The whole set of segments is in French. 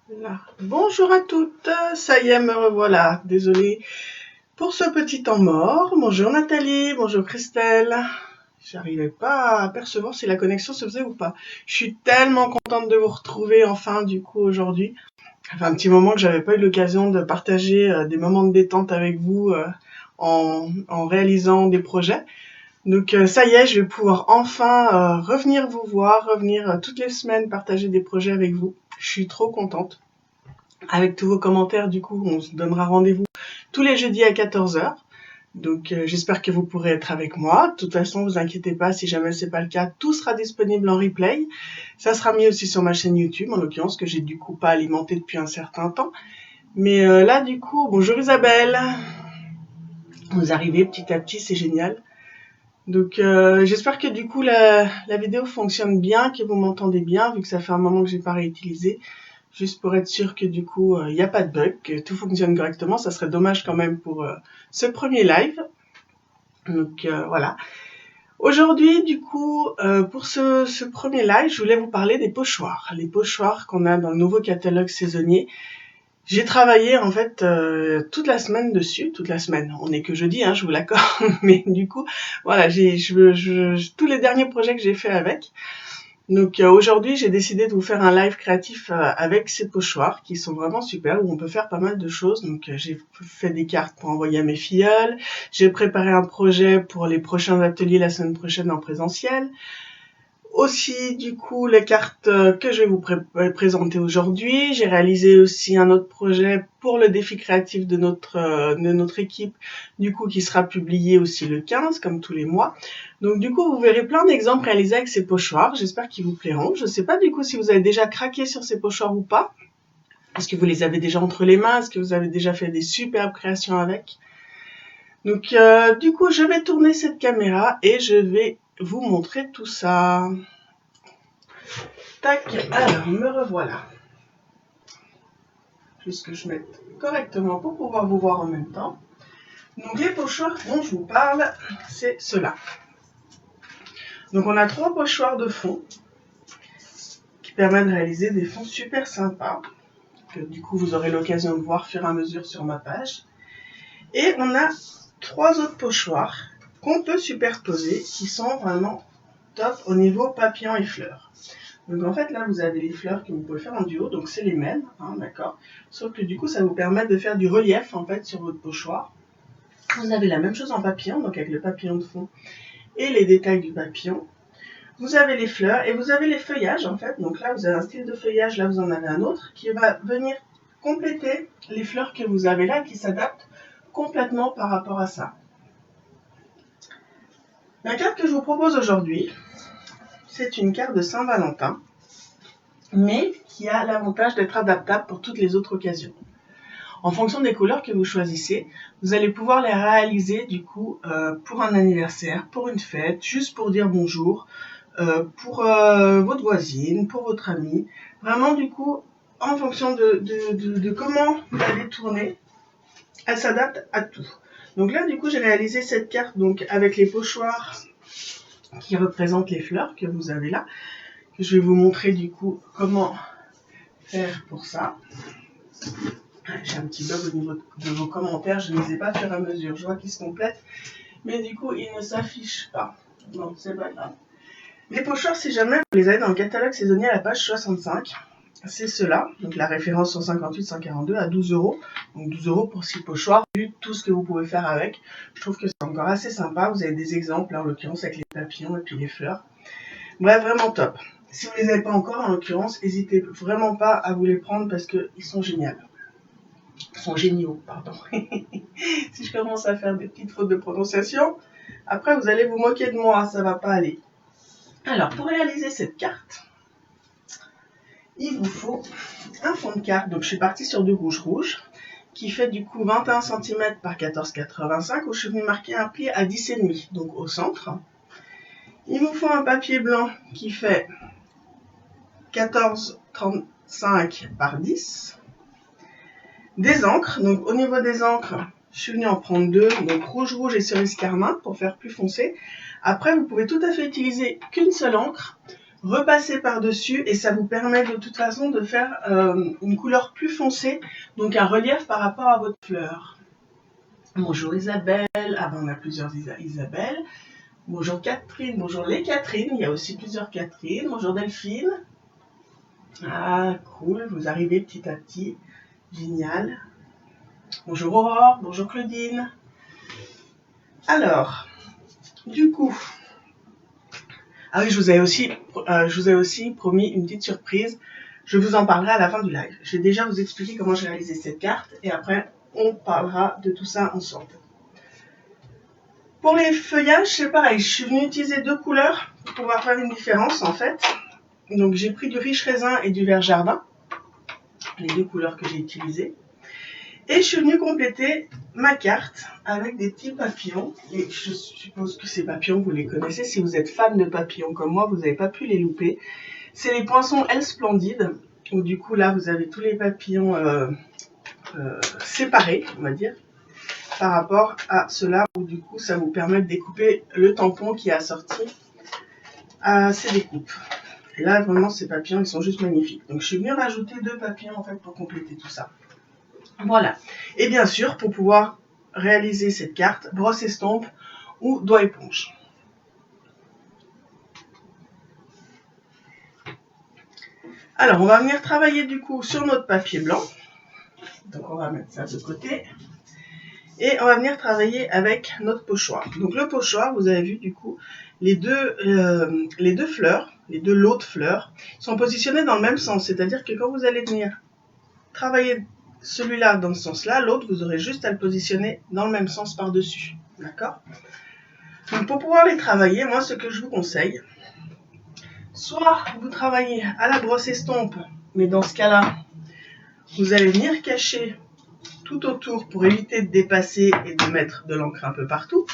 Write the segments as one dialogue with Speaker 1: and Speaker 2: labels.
Speaker 1: Là. Bonjour à toutes, ça y est, me revoilà. Désolée pour ce petit temps mort. Bonjour Nathalie, bonjour Christelle. J'arrivais pas à percevoir si la connexion se faisait ou pas. Je suis tellement contente de vous retrouver enfin du coup aujourd'hui. Ça fait un petit moment que j'avais pas eu l'occasion de partager des moments de détente avec vous en réalisant des projets. Donc ça y est, je vais pouvoir enfin revenir vous voir, revenir toutes les semaines partager des projets avec vous. Je suis trop contente. Avec tous vos commentaires, du coup, on se donnera rendez-vous tous les jeudis à 14h. Donc j'espère que vous pourrez être avec moi. De toute façon, vous inquiétez pas, si jamais c'est pas le cas, tout sera disponible en replay. Ça sera mis aussi sur ma chaîne YouTube, en l'occurrence, que j'ai du coup pas alimenté depuis un certain temps. Mais là, du coup, bonjour Isabelle. Vous arrivez petit à petit, c'est génial. Donc j'espère que du coup la vidéo fonctionne bien, que vous m'entendez bien, vu que ça fait un moment que j'ai pas réutilisé. Juste pour être sûr que du coup il n'y a pas de bug, que tout fonctionne correctement. Ça serait dommage quand même pour ce premier live. Donc voilà. Aujourd'hui du coup pour ce premier live, je voulais vous parler des pochoirs. Les pochoirs qu'on a dans le nouveau catalogue saisonnier. J'ai travaillé en fait toute la semaine dessus, toute la semaine. On n'est que jeudi, hein, je vous l'accorde, mais du coup, voilà, tous les derniers projets que j'ai fait avec. Donc aujourd'hui, j'ai décidé de vous faire un live créatif avec ces pochoirs qui sont vraiment super, où on peut faire pas mal de choses. Donc j'ai fait des cartes pour envoyer à mes filleuls, j'ai préparé un projet pour les prochains ateliers la semaine prochaine en présentiel. Aussi, du coup, les cartes que je vais vous présenter aujourd'hui. J'ai réalisé aussi un autre projet pour le défi créatif de notre équipe, du coup, qui sera publié aussi le 15, comme tous les mois. Donc, du coup, vous verrez plein d'exemples réalisés avec ces pochoirs. J'espère qu'ils vous plairont. Je ne sais pas, du coup, si vous avez déjà craqué sur ces pochoirs ou pas. Est-ce que vous les avez déjà entre les mains? Est-ce que vous avez déjà fait des superbes créations avec? Donc, du coup, je vais tourner cette caméra et je vais vous montrer tout ça. Tac, alors me revoilà. Juste que je mette correctement pour pouvoir vous voir en même temps. Donc les pochoirs dont je vous parle, c'est cela. Donc on a 3 pochoirs de fond qui permettent de réaliser des fonds super sympas, que du coup vous aurez l'occasion de voir au fur et à mesure sur ma page. Et on a 3 autres pochoirs qu'on peut superposer qui sont vraiment top au niveau papillon et fleurs. Donc en fait là vous avez les fleurs que vous pouvez faire en duo, donc c'est les mêmes, hein, d'accord. Sauf que du coup ça vous permet de faire du relief en fait sur votre pochoir. Vous avez la même chose en papillon, donc avec le papillon de fond et les détails du papillon. Vous avez les fleurs et vous avez les feuillages en fait. Donc là vous avez un style de feuillage, là vous en avez un autre qui va venir compléter les fleurs que vous avez là, qui s'adaptent complètement par rapport à ça. La carte que je vous propose aujourd'hui, c'est une carte de Saint-Valentin, mais qui a l'avantage d'être adaptable pour toutes les autres occasions. En fonction des couleurs que vous choisissez, vous allez pouvoir les réaliser du coup pour un anniversaire, pour une fête, juste pour dire bonjour, pour votre voisine, pour votre ami. Vraiment du coup, en fonction de comment vous allez tourner, elle s'adapte à tout. Donc là du coup, j'ai réalisé cette carte donc avec les pochoirs qui représentent les fleurs que vous avez là. Je vais vous montrer du coup comment faire pour ça. J'ai un petit bug au niveau de vos commentaires, je ne les ai pas au fur et à mesure. Je vois qu'ils se complètent, mais du coup, ils ne s'affichent pas. Non, c'est pas grave. Les pochoirs, si jamais vous les avez dans le catalogue saisonnier à la page 65, c'est cela. Donc la référence 158-142 à 12 €. Donc 12 € pour 6 pochoirs, vu tout ce que vous pouvez faire avec. Je trouve que c'est encore assez sympa. Vous avez des exemples, là, en l'occurrence avec les papillons et puis les fleurs. Bref, vraiment top. Si vous ne les avez pas encore, en l'occurrence, n'hésitez vraiment pas à vous les prendre parce qu'ils sont géniaux. Sont géniaux, pardon. Si je commence à faire des petites fautes de prononciation, après vous allez vous moquer de moi, ça va pas aller. Alors, pour réaliser cette carte, il vous faut un fond de carte. Donc, je suis partie sur du rouge, qui fait du coup 21 cm par 14,85, où je suis venue marquer un pli à 10,5, donc au centre. Il vous faut un papier blanc qui fait 14,35 par 10. Des encres, donc au niveau des encres, je suis venue en prendre 2, donc rouge et cerise carmin pour faire plus foncé. Après, vous pouvez tout à fait utiliser qu'une seule encre. repasser par-dessus et ça vous permet de toute façon de faire une couleur plus foncée, donc un relief par rapport à votre fleur. Bonjour Isabelle, ah ben on a plusieurs Isabelle. Bonjour Catherine, bonjour les Catherine, il y a aussi plusieurs Catherine. Bonjour Delphine. Ah cool, vous arrivez petit à petit, génial. Bonjour Aurore, bonjour Claudine. Alors, du coup, ah oui, je vous ai aussi promis une petite surprise. Je vous en parlerai à la fin du live. Je vais déjà vous expliquer comment j'ai réalisé cette carte et après, on parlera de tout ça ensemble. Pour les feuillages, c'est pareil. Je suis venue utiliser 2 couleurs pour pouvoir faire une différence en fait. Donc, j'ai pris du riche raisin et du vert jardin, les 2 couleurs que j'ai utilisées. Et je suis venue compléter ma carte avec des petits papillons. Et je suppose que ces papillons, vous les connaissez. Si vous êtes fan de papillons comme moi, vous n'avez pas pu les louper. C'est les poinçons Elle Splendide. Où du coup, là, vous avez tous les papillons séparés, on va dire, par rapport à ceux-là, où du coup, ça vous permet de découper le tampon qui est assorti à ces découpes. Et là, vraiment, ces papillons, ils sont juste magnifiques. Donc, je suis venue rajouter 2 papillons, en fait, pour compléter tout ça. Voilà. Et bien sûr, pour pouvoir réaliser cette carte, brosse estompe ou doigt éponge. Alors, on va venir travailler du coup sur notre papier blanc. Donc, on va mettre ça de côté. Et on va venir travailler avec notre pochoir. Donc, le pochoir, vous avez vu du coup, les deux fleurs, les 2 lots de fleurs, sont positionnés dans le même sens. C'est-à-dire que quand vous allez venir travailler celui-là dans ce sens-là, l'autre, vous aurez juste à le positionner dans le même sens par-dessus. D'accord? Donc, pour pouvoir les travailler, moi, ce que je vous conseille, soit vous travaillez à la brosse estompe, mais dans ce cas-là, vous allez venir cacher tout autour pour éviter de dépasser et de mettre de l'encre un peu partout,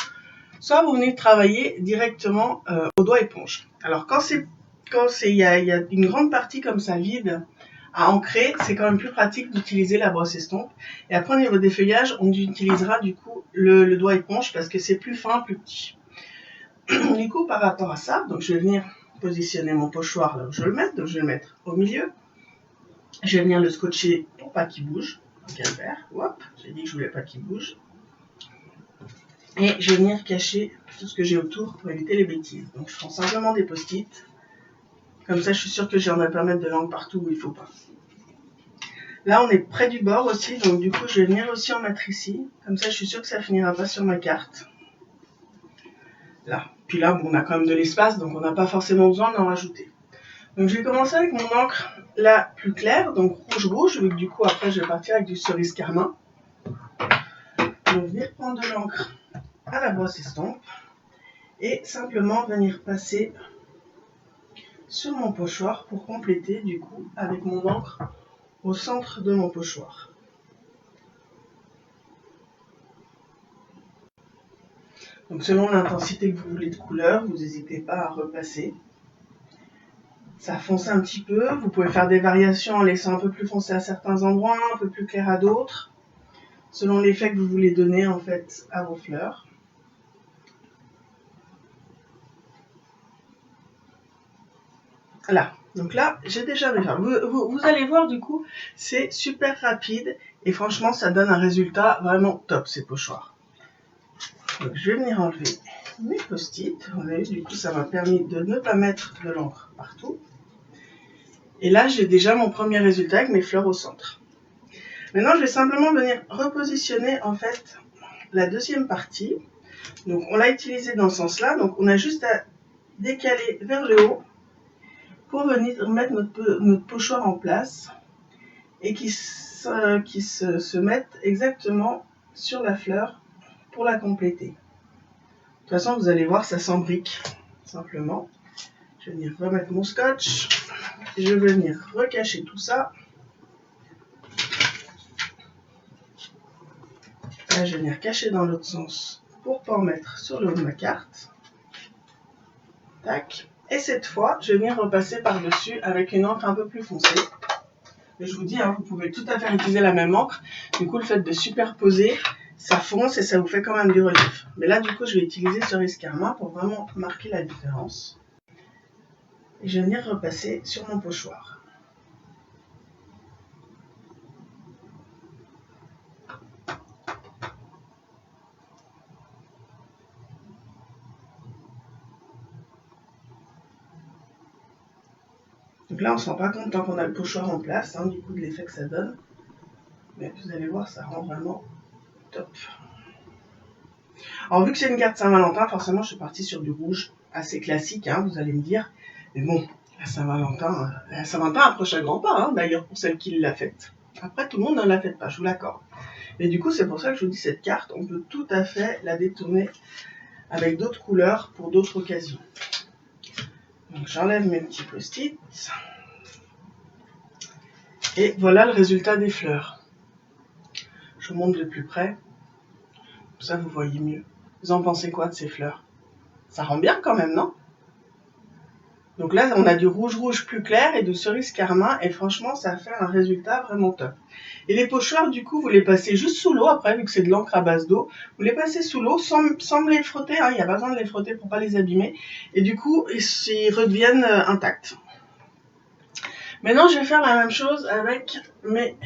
Speaker 1: soit vous venez travailler directement au doigt éponge. Alors, quand il y a une grande partie comme ça vide, à ancrer, c'est quand même plus pratique d'utiliser la brosse estompe. Et après, au niveau des feuillages, on utilisera du coup le doigt éponge parce que c'est plus fin, plus petit. Du coup, par rapport à ça, donc je vais venir positionner mon pochoir là où je veux le mettre. Donc, je vais le mettre au milieu. Je vais venir le scotcher pour pas qu'il bouge. Calvaire, hop, j'ai dit que je voulais pas qu'il bouge. Et je vais venir cacher tout ce que j'ai autour pour éviter les bêtises. Donc, je prends simplement des post-it. Comme ça, je suis sûre que j'en ai pas mettre de l'encre partout où il faut pas. Là, on est près du bord aussi, donc du coup, je vais venir aussi en mettre ici. Comme ça, je suis sûre que ça finira pas sur ma carte. Là. Puis là, on a quand même de l'espace, donc on n'a pas forcément besoin d'en rajouter. Donc, je vais commencer avec mon encre la plus claire, donc rouge-rouge, vu que du coup, après, je vais partir avec du cerise carmin. Donc, venir prendre de l'encre à la brosse estompe et simplement venir passer sur mon pochoir pour compléter du coup avec mon encre au centre de mon pochoir. Donc selon l'intensité que vous voulez de couleur, vous n'hésitez pas à repasser. Ça fonce un petit peu, vous pouvez faire des variations en laissant un peu plus foncé à certains endroits, un peu plus clair à d'autres, selon l'effet que vous voulez donner en fait à vos fleurs. Là, donc là, j'ai déjà mes fleurs. Vous allez voir du coup, c'est super rapide et franchement, ça donne un résultat vraiment top ces pochoirs. Donc, je vais venir enlever mes post-it. Vous avez vu, du coup, ça m'a permis de ne pas mettre de l'encre partout. Et là, j'ai déjà mon premier résultat avec mes fleurs au centre. Maintenant, je vais simplement venir repositionner en fait la deuxième partie. Donc, on l'a utilisé dans ce sens-là. Donc, on a juste à décaler vers le haut pour venir mettre notre pochoir en place et qui se mette exactement sur la fleur pour la compléter. De toute façon, vous allez voir, ça s'embrique simplement. Je vais venir remettre mon scotch. Je vais venir recacher tout ça. Là, je vais venir cacher dans l'autre sens pour ne pas en mettre sur le haut de ma carte. Tac. Et cette fois, je vais venir repasser par-dessus avec une encre un peu plus foncée. Mais je vous dis, hein, vous pouvez tout à fait utiliser la même encre. Du coup, le fait de superposer, ça fonce et ça vous fait quand même du relief. Mais là, du coup, je vais utiliser cerise carmin pour vraiment marquer la différence. Et je vais venir repasser sur mon pochoir. Donc là, on ne se rend pas compte tant qu'on a le pochoir en place, hein, du coup de l'effet que ça donne. Mais vous allez voir, ça rend vraiment top. Alors vu que c'est une carte Saint-Valentin, forcément je suis partie sur du rouge assez classique, hein, vous allez me dire. Mais bon, la Saint-Valentin approche à grands pas, hein, d'ailleurs pour celle qui l'a faite. Après, tout le monde ne la fait pas, je vous l'accorde. Mais du coup, c'est pour ça que je vous dis, cette carte, on peut tout à fait la détourner avec d'autres couleurs pour d'autres occasions. Donc j'enlève mes petits post-it. Et voilà le résultat des fleurs. Je vous montre de plus près. Comme ça, vous voyez mieux. Vous en pensez quoi de ces fleurs? Ça rend bien quand même, non? Donc là, on a du rouge plus clair et de cerise carmin. Et franchement, ça fait un résultat vraiment top. Et les pochoirs, du coup, vous les passez juste sous l'eau. Après, vu que c'est de l'encre à base d'eau, vous les passez sous l'eau sans les frotter. Hein, il n'y a pas besoin de les frotter pour ne pas les abîmer. Et du coup, ils redeviennent intacts. Maintenant, je vais faire la même chose avec mes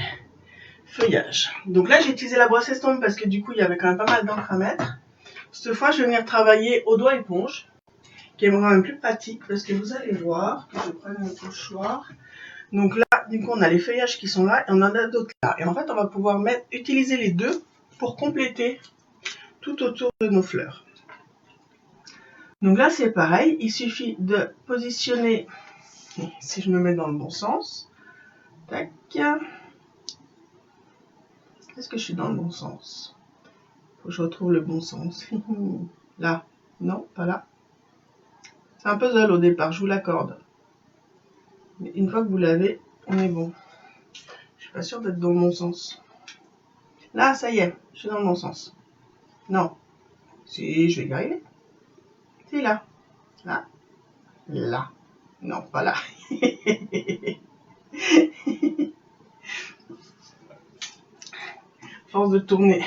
Speaker 1: feuillages. Donc là, j'ai utilisé la brosse estompe parce que du coup, il y avait quand même pas mal d'encre à mettre. Cette fois, je vais venir travailler au doigt éponge, qui est vraiment plus pratique parce que vous allez voir que je prends mon pochoir. Donc là, du coup, on a les feuillages qui sont là et on en a d'autres là. Et en fait, on va pouvoir utiliser les deux pour compléter tout autour de nos fleurs. Donc là, c'est pareil. Il suffit de positionner, si je me mets dans le bon sens, tac. Est-ce que je suis dans le bon sens? Faut que je retrouve le bon sens. Là. Non, pas là. C'est un puzzle au départ, je vous l'accorde. Mais une fois que vous l'avez, on est bon. Je suis pas sûre d'être dans le bon sens. Là, ça y est, je suis dans le bon sens. Non. Si, je vais y arriver. Si, là. Là. Là. Non, pas là. Force de tourner.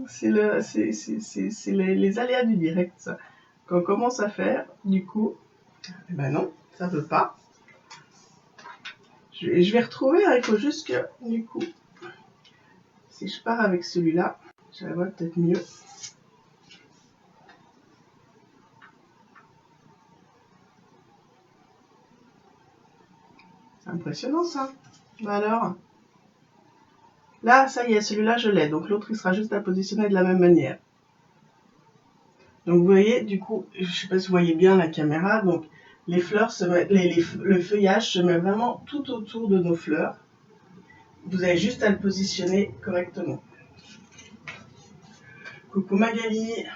Speaker 1: C'est les aléas du direct, ça. Quand on commence à faire, du coup, ben non, ça veut pas. Je vais retrouver, hein, il faut juste que, du coup, si je pars avec celui-là, je vais voir peut-être mieux. C'est impressionnant, ça. Ben alors, là, ça y est, celui-là, je l'ai. Donc l'autre, il sera juste à positionner de la même manière. Donc vous voyez, du coup, je ne sais pas si vous voyez bien la caméra, donc les fleurs se mettent, le feuillage se met vraiment tout autour de nos fleurs. Vous avez juste à le positionner correctement. Coucou Magali.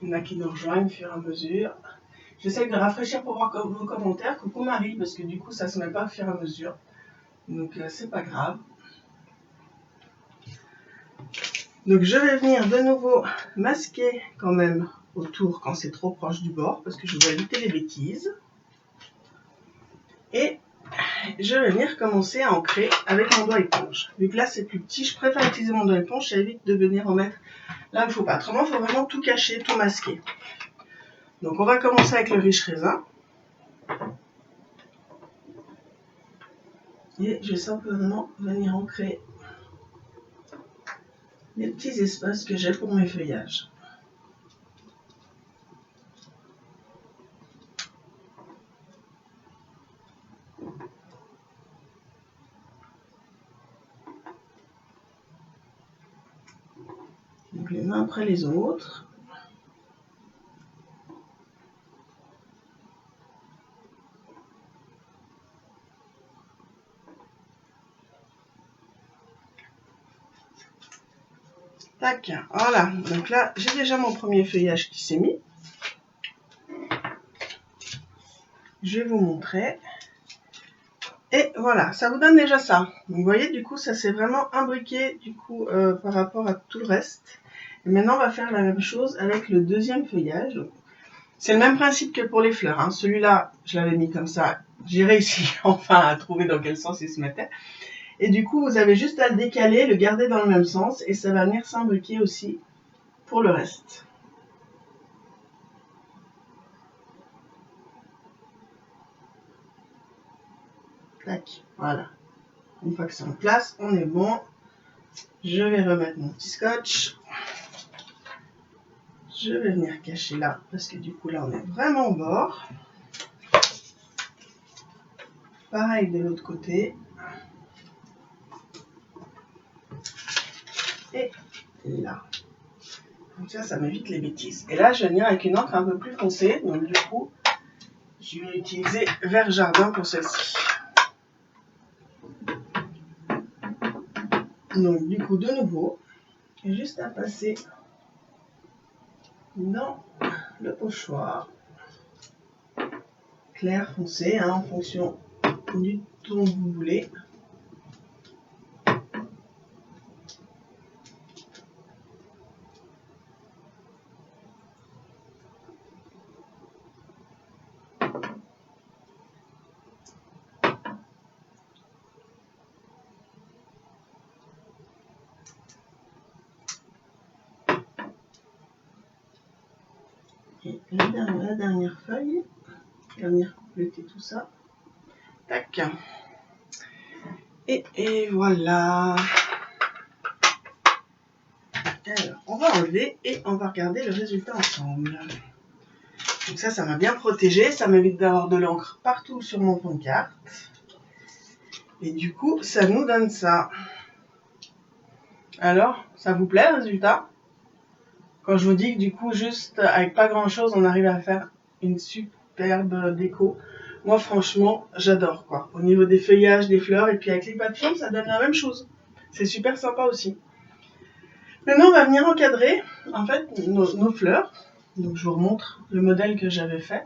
Speaker 1: Il y en a qui nous rejoignent au fur et à mesure. J'essaie de rafraîchir pour voir vos commentaires. Coucou Marie, parce que du coup, ça ne se met pas au fur et à mesure. Donc, c'est pas grave. Donc, je vais venir de nouveau masquer quand même autour quand c'est trop proche du bord, parce que je veux éviter les bêtises. Et je vais venir commencer à ancrer avec mon doigt éponge. Vu que là, c'est plus petit, je préfère utiliser mon doigt éponge, ça évite de venir en mettre là où il ne faut pas. Autrement, il faut vraiment tout cacher, tout masquer. Donc, on va commencer avec le riche raisin. Et je vais simplement venir ancrer les petits espaces que j'ai pour mes feuillages. Donc les uns après les autres. Tac, voilà. Donc là, j'ai déjà mon premier feuillage qui s'est mis. Je vais vous montrer. Et voilà, ça vous donne déjà ça. Donc, vous voyez, du coup, ça s'est vraiment imbriqué du coup, par rapport à tout le reste. Et maintenant, on va faire la même chose avec le deuxième feuillage. C'est le même principe que pour les fleurs. Hein. Celui-là, je l'avais mis comme ça. J'ai réussi enfin à trouver dans quel sens il se mettait. Et du coup, vous avez juste à le décaler, le garder dans le même sens. Et ça va venir s'imbriquer aussi pour le reste. Tac, voilà. Une fois que c'est en place, on est bon. Je vais remettre mon petit scotch. Je vais venir cacher là, parce que du coup là on est vraiment au bord. Pareil de l'autre côté. Et là. Donc ça m'évite les bêtises. Et là je vais venir avec une encre un peu plus foncée. Donc du coup, je vais utiliser vert jardin pour celle-ci. Donc du coup de nouveau, juste à passer dans le pochoir. Clair, foncé, hein, en fonction du ton que vous voulez. Et la dernière feuille, je vais venir compléter tout ça. Tac. Et voilà. Alors, on va enlever et on va regarder le résultat ensemble. Donc ça m'a bien protégé. Ça m'évite d'avoir de l'encre partout sur mon fond de carte. Et du coup, ça nous donne ça. Alors, ça vous plaît le résultat? Quand je vous dis que du coup, juste avec pas grand chose, on arrive à faire une superbe déco. Moi, franchement, j'adore quoi. Au niveau des feuillages, des fleurs, et puis avec les papillons, ça donne la même chose. C'est super sympa aussi. Maintenant, on va venir encadrer en fait nos fleurs. Donc, je vous remontre le modèle que j'avais fait.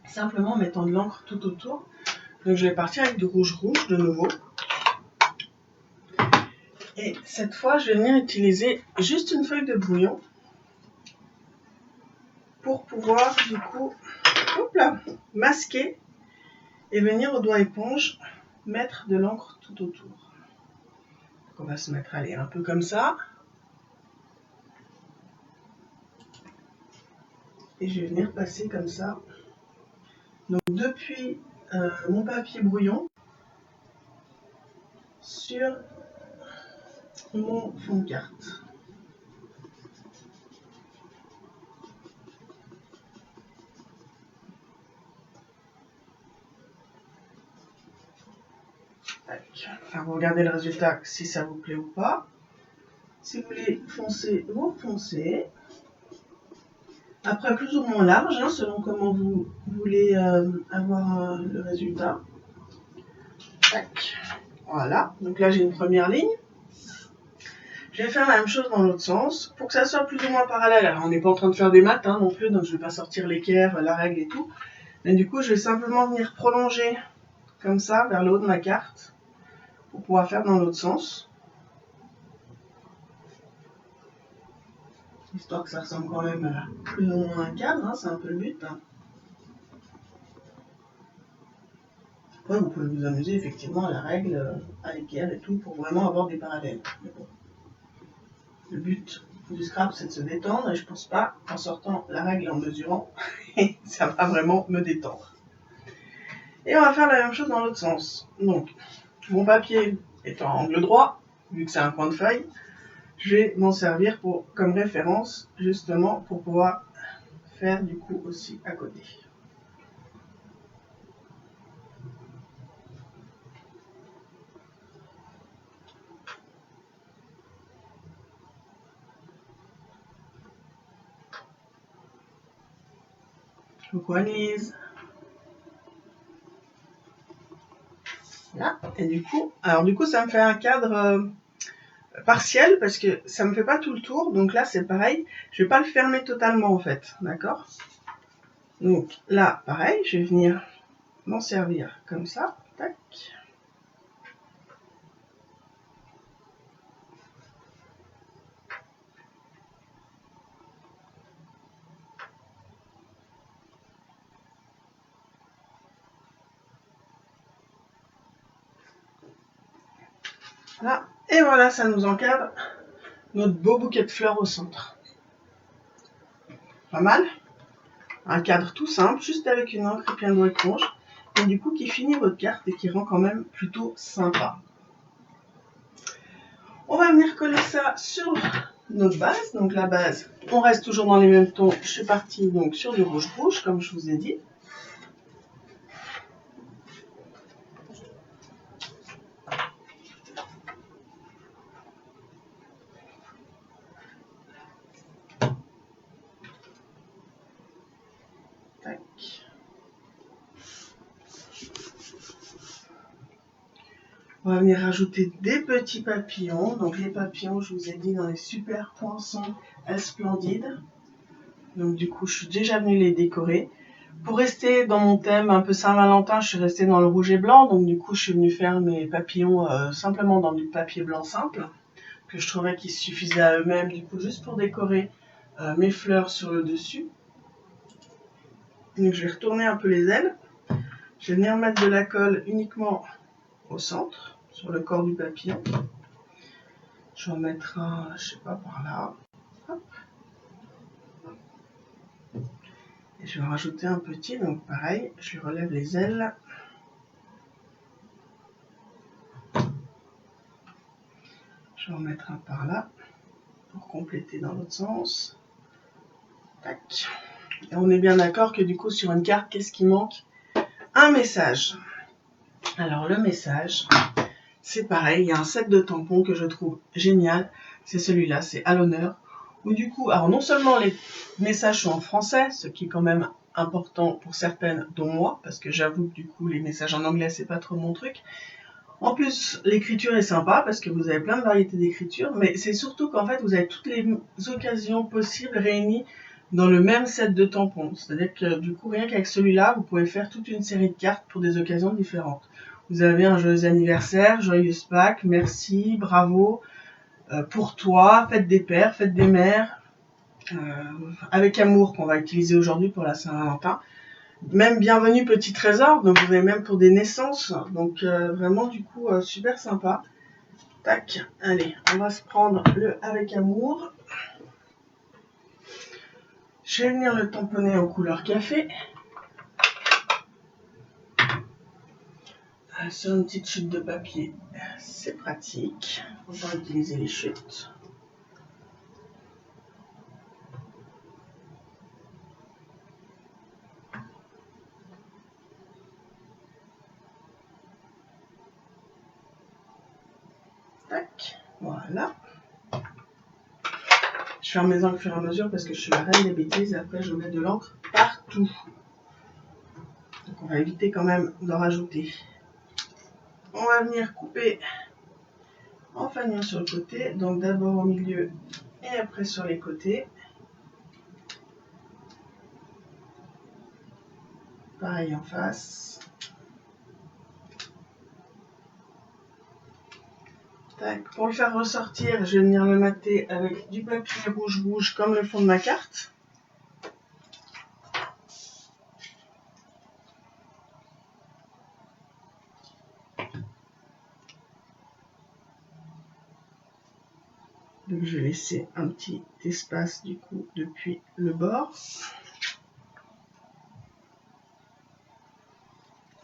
Speaker 1: Simplement en mettant de l'encre tout autour. Donc, je vais partir avec du rouge de nouveau. Et cette fois, je vais venir utiliser juste une feuille de brouillon pour pouvoir du coup, hop là, masquer et venir au doigt éponge mettre de l'encre tout autour. Donc, on va se mettre, allez, un peu comme ça. Et je vais venir passer comme ça. Donc depuis mon papier brouillon sur mon fond de carte. Alors, vous regardez le résultat si ça vous plaît ou pas. Si vous voulez foncer, vous foncez. Après, plus ou moins large, hein, selon comment vous voulez avoir le résultat. Tac. Voilà. Donc là, j'ai une première ligne. Je vais faire la même chose dans l'autre sens pour que ça soit plus ou moins parallèle. Alors, on n'est pas en train de faire des maths non plus, donc je ne vais pas sortir l'équerre, la règle et tout. Mais du coup, je vais simplement venir prolonger comme ça vers le haut de ma carte pour pouvoir faire dans l'autre sens. Histoire que ça ressemble quand même à plus ou moins un cadre, hein, c'est un peu le but. Hein. Après, vous pouvez vous amuser effectivement à la règle, à l'équerre et tout, pour vraiment avoir des parallèles. Mais bon. Le but du scrap, c'est de se détendre, et je pense pas, en sortant la règle en mesurant, ça va vraiment me détendre. Et on va faire la même chose dans l'autre sens. Donc, mon papier est en angle droit, vu que c'est un coin de feuille, je vais m'en servir comme référence, justement, pour pouvoir faire du coup aussi à côté. Coucou Annelise. Là, et du coup, ça me fait un cadre partiel parce que ça me fait pas tout le tour. Donc là, c'est pareil. Je vais pas le fermer totalement en fait, d'accord? Donc là, pareil, je vais venir m'en servir comme ça. Tac. Là, et voilà, ça nous encadre notre beau bouquet de fleurs au centre. Pas mal? Un cadre tout simple, juste avec une encre et puis un doigt éponge. et du coup qui finit votre carte et qui rend quand même plutôt sympa. On va venir coller ça sur notre base. Donc la base, on reste toujours dans les mêmes tons. Je suis partie donc sur du rouge-rouge, comme je vous ai dit. Tac. On va venir rajouter des petits papillons. Donc les papillons, je vous ai dit, dans les super poinçons splendides. Donc du coup, je suis déjà venue les décorer. Pour rester dans mon thème un peu Saint-Valentin, je suis restée dans le rouge et blanc. Donc du coup, je suis venue faire mes papillons simplement dans du papier blanc simple, que je trouvais qu'ils suffisaient à eux-mêmes, du coup, juste pour décorer mes fleurs sur le dessus. Donc je vais retourner un peu les ailes. Je vais venir mettre de la colle uniquement au centre, sur le corps du papillon. Je vais en mettre un, je sais pas, par là. Hop. Et je vais en rajouter un petit, donc pareil, je lui relève les ailes. Je vais en mettre un par là, pour compléter dans l'autre sens. Tac. Et on est bien d'accord que du coup, sur une carte, qu'est-ce qui manque? Un message. Alors le message, c'est pareil, il y a un set de tampons que je trouve génial. C'est celui-là, c'est à l'honneur. Où du coup, alors non seulement les messages sont en français, ce qui est quand même important pour certaines, dont moi, parce que j'avoue que du coup, les messages en anglais, c'est pas trop mon truc. En plus, l'écriture est sympa parce que vous avez plein de variétés d'écriture, mais c'est surtout qu'en fait, vous avez toutes les occasions possibles réunies dans le même set de tampons. C'est-à-dire que du coup, rien qu'avec celui-là, vous pouvez faire toute une série de cartes pour des occasions différentes. Vous avez un joyeux anniversaire, joyeuse Pâques, merci, bravo, pour toi, fête des pères, fête des mères, avec amour qu'on va utiliser aujourd'hui pour la Saint-Valentin. Même bienvenue petit trésor, donc vous avez même pour des naissances, donc vraiment du coup super sympa. Tac, allez, on va se prendre le avec amour. Je vais venir le tamponner en couleur café. Sur une petite chute de papier, c'est pratique. On va utiliser les chutes. Tac, voilà. Je ferme mes angles au fur et à mesure parce que je suis la reine des bêtises et après je mets de l'encre partout. Donc on va éviter quand même d'en rajouter. On va venir couper en fanion sur le côté, donc d'abord au milieu et après sur les côtés. Pareil en face. Tac. Pour le faire ressortir, je vais venir le mater avec du papier rouge comme le fond de ma carte. Donc je vais laisser un petit espace du coup depuis le bord.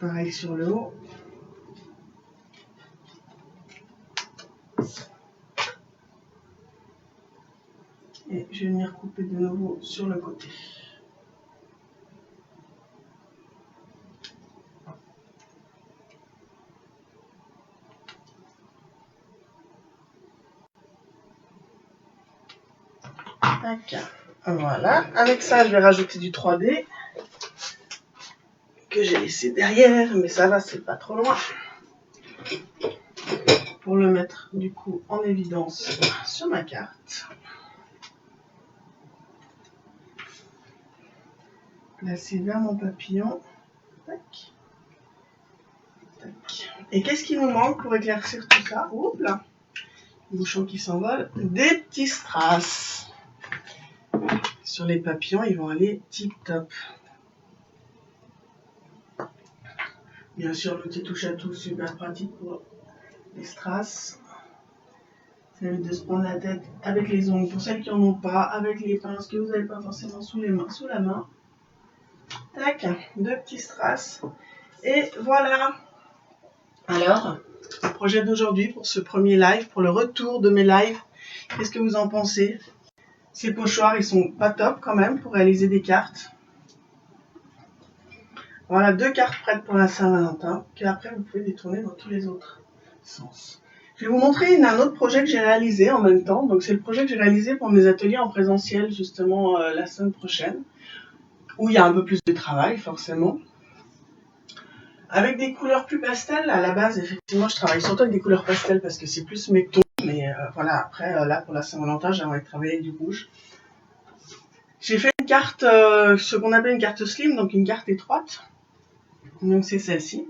Speaker 1: Pareil sur le haut. Et je vais venir couper de nouveau sur le côté. Tac. Voilà. Avec ça, je vais rajouter du 3D que j'ai laissé derrière, mais ça va, c'est pas trop loin. Pour le mettre du coup en évidence sur ma carte. Placer vers mon papillon. Tac. Tac. Et qu'est-ce qui nous manque pour éclaircir tout ça? Oups là. Bouchon qui s'envole. Des petits strass. Sur les papillons, ils vont aller tip top. Bien sûr, l'outil touche à tout, super pratique pour les strass. Ça évite de se prendre la tête avec les ongles. Pour celles qui n'en ont pas, avec les pinces que vous n'avez pas forcément sous la main. Tac, deux petits strass. Et voilà. Alors, le projet d'aujourd'hui pour ce premier live, pour le retour de mes lives, qu'est-ce que vous en pensez? Ces pochoirs, ils sont pas top quand même pour réaliser des cartes. Voilà, 2 cartes prêtes pour la Saint-Valentin, qu'après vous pouvez détourner dans tous les autres sens. Je vais vous montrer un autre projet que j'ai réalisé en même temps. Donc c'est le projet que j'ai réalisé pour mes ateliers en présentiel justement la semaine prochaine, où il y a un peu plus de travail forcément. Avec des couleurs plus pastel, à la base effectivement je travaille surtout avec des couleurs pastel parce que c'est plus mes tons. Mais voilà, après là pour la Saint-Valentin j'aimerais travailler avec du rouge. J'ai fait une carte, ce qu'on appelle une carte slim, donc une carte étroite. Donc c'est celle-ci,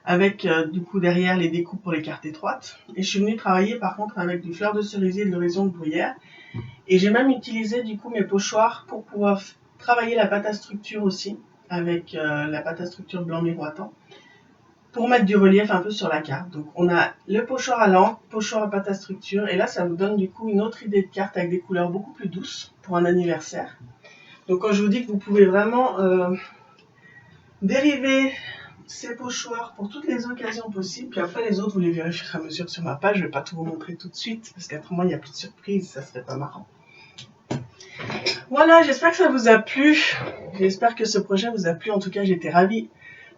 Speaker 1: avec du coup derrière les découpes pour les cartes étroites. Et je suis venue travailler par contre avec du fleur de cerisier et de l'horizon de bruyère. Et j'ai même utilisé du coup mes pochoirs pour pouvoir travailler la pâte à structure aussi, avec la pâte à structure blanc miroitant, pour mettre du relief un peu sur la carte. Donc on a le pochoir à l'encre, pochoir à pâte à structure, et là ça vous donne du coup une autre idée de carte avec des couleurs beaucoup plus douces pour un anniversaire. Donc quand je vous dis que vous pouvez vraiment dériver ces pochoirs pour toutes les occasions possibles, puis après les autres vous les verrez au fur et à mesure sur ma page. Je ne vais pas tout vous montrer tout de suite parce qu'autrement il n'y a plus de surprise, ça serait pas marrant. Voilà, j'espère que ça vous a plu, j'espère que ce projet vous a plu. En tout cas j'étais ravie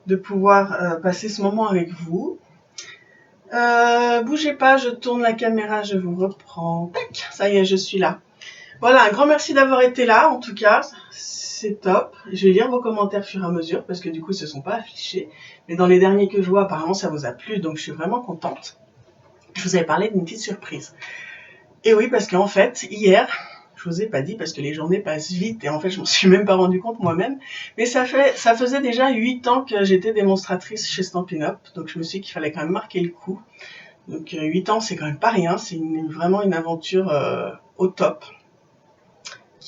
Speaker 1: de pouvoir passer ce moment avec vous. Bougez pas, je tourne la caméra, je vous reprends. Tac, ça y est, je suis là. Voilà, un grand merci d'avoir été là, en tout cas, c'est top. Je vais lire vos commentaires au fur et à mesure, parce que du coup, ils ne se sont pas affichés. Mais dans les derniers que je vois, apparemment, ça vous a plu, donc je suis vraiment contente. Je vous avais parlé d'une petite surprise. Et oui, parce qu'en fait, hier, je vous ai pas dit, parce que les journées passent vite, et en fait, je m'en suis même pas rendu compte moi-même, mais ça faisait déjà 8 ans que j'étais démonstratrice chez Stampin' Up, donc je me suis dit qu'il fallait quand même marquer le coup. Donc 8 ans, c'est quand même pas rien, c'est vraiment une aventure au top.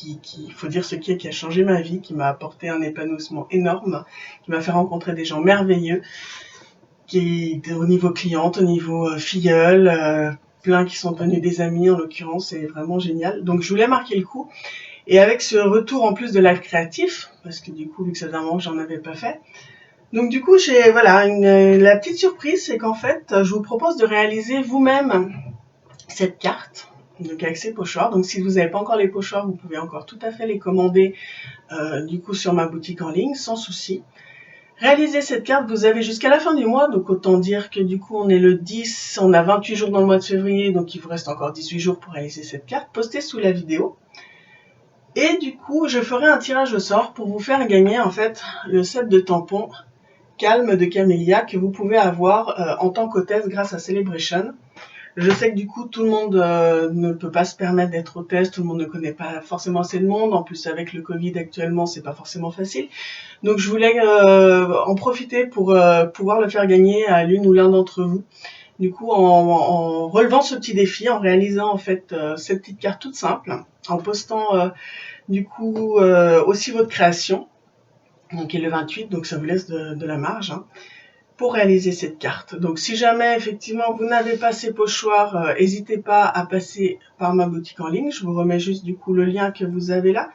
Speaker 1: Il faut dire ce qui a changé ma vie, qui m'a apporté un épanouissement énorme, qui m'a fait rencontrer des gens merveilleux, qui au niveau cliente, au niveau filleul, plein qui sont devenus des amis en l'occurrence, c'est vraiment génial. Donc je voulais marquer le coup, et avec ce retour en plus de live créatif, parce que du coup vu que ça faisait un moment que j'en avais pas fait, donc du coup j'ai voilà la petite surprise, c'est qu'en fait je vous propose de réaliser vous-même cette carte. Donc avec ces pochoirs, donc si vous n'avez pas encore les pochoirs, vous pouvez encore tout à fait les commander du coup sur ma boutique en ligne, sans souci. Réaliser cette carte, vous avez jusqu'à la fin du mois, donc autant dire que du coup on est le 10, on a 28 jours dans le mois de février, donc il vous reste encore 18 jours pour réaliser cette carte. Postez sous la vidéo. Et du coup, je ferai un tirage au sort pour vous faire gagner en fait le set de tampons Calme de Camélia que vous pouvez avoir en tant qu'hôtesse grâce à Celebration. Je sais que du coup tout le monde ne peut pas se permettre d'être hôtesse, tout le monde ne connaît pas forcément assez de monde, en plus avec le Covid actuellement c'est pas forcément facile. Donc je voulais en profiter pour pouvoir le faire gagner à l'une ou l'un d'entre vous. Du coup en relevant ce petit défi, en réalisant en fait cette petite carte toute simple, en postant du coup aussi votre création, donc qui est le 28, donc ça vous laisse de la marge. Hein, pour réaliser cette carte. Donc si jamais effectivement vous n'avez pas ces pochoirs, n'hésitez pas à passer par ma boutique en ligne. Je vous remets juste du coup le lien que vous avez là.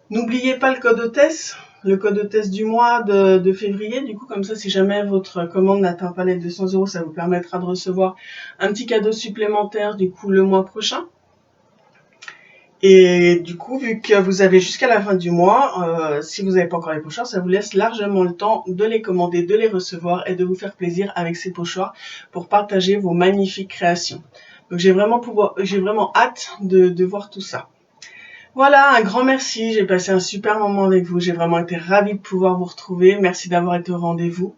Speaker 1: N'oubliez pas le code hôtesse du mois de février. Du coup comme ça si jamais votre commande n'atteint pas les 200 €, ça vous permettra de recevoir un petit cadeau supplémentaire du coup le mois prochain. Et du coup, vu que vous avez jusqu'à la fin du mois, si vous n'avez pas encore les pochoirs, ça vous laisse largement le temps de les commander, de les recevoir et de vous faire plaisir avec ces pochoirs pour partager vos magnifiques créations. Donc j'ai vraiment hâte de voir tout ça. Voilà, un grand merci, j'ai passé un super moment avec vous, j'ai vraiment été ravie de pouvoir vous retrouver, merci d'avoir été au rendez-vous.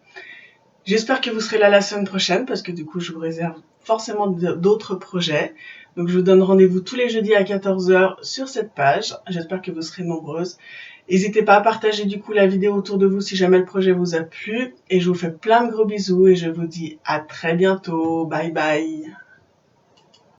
Speaker 1: J'espère que vous serez là la semaine prochaine parce que du coup je vous réserve forcément d'autres projets. Donc je vous donne rendez-vous tous les jeudis à 14 h sur cette page. J'espère que vous serez nombreuses. N'hésitez pas à partager du coup la vidéo autour de vous si jamais le projet vous a plu. Et je vous fais plein de gros bisous et je vous dis à très bientôt. Bye bye.